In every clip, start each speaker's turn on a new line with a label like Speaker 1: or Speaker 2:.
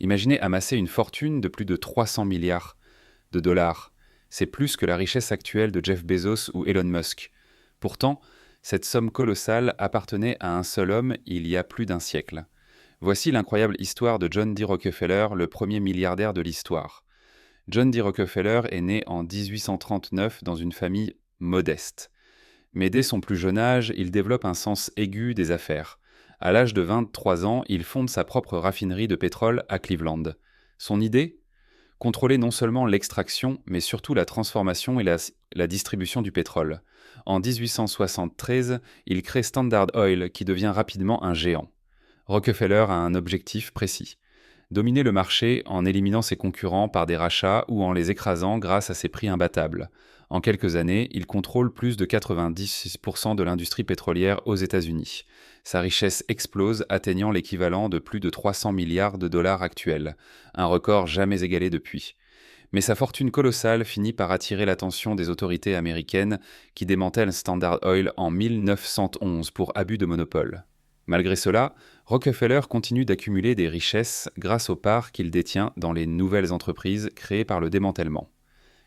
Speaker 1: Imaginez amasser une fortune de plus de 300 milliards de dollars. C'est plus que la richesse actuelle de Jeff Bezos ou Elon Musk. Pourtant, cette somme colossale appartenait à un seul homme il y a plus d'un siècle. Voici l'incroyable histoire de John D. Rockefeller, le premier milliardaire de l'histoire. John D. Rockefeller est né en 1839 dans une famille modeste. Mais dès son plus jeune âge, il développe un sens aigu des affaires. À l'âge de 23 ans, il fonde sa propre raffinerie de pétrole à Cleveland. Son idée ? Contrôler non seulement l'extraction, mais surtout la transformation et la distribution du pétrole. En 1873, il crée Standard Oil, qui devient rapidement un géant. Rockefeller a un objectif précis. Dominer le marché en éliminant ses concurrents par des rachats ou en les écrasant grâce à ses prix imbattables. En quelques années, il contrôle plus de 96% de l'industrie pétrolière aux États-Unis. Sa richesse explose, atteignant l'équivalent de plus de 300 milliards de dollars actuels, un record jamais égalé depuis. Mais sa fortune colossale finit par attirer l'attention des autorités américaines qui démantèlent Standard Oil en 1911 pour abus de monopole. Malgré cela, Rockefeller continue d'accumuler des richesses grâce aux parts qu'il détient dans les nouvelles entreprises créées par le démantèlement.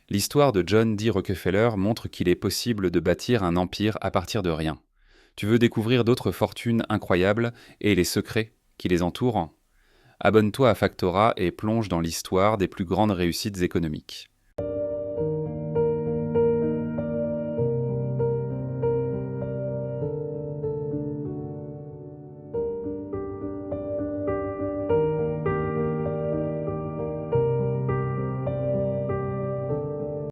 Speaker 1: L'histoire de John D. Rockefeller montre qu'il est possible de bâtir un empire à partir de rien. Tu veux découvrir d'autres fortunes incroyables et les secrets qui les entourent ? Abonne-toi à Factora et plonge dans l'histoire des plus grandes réussites économiques.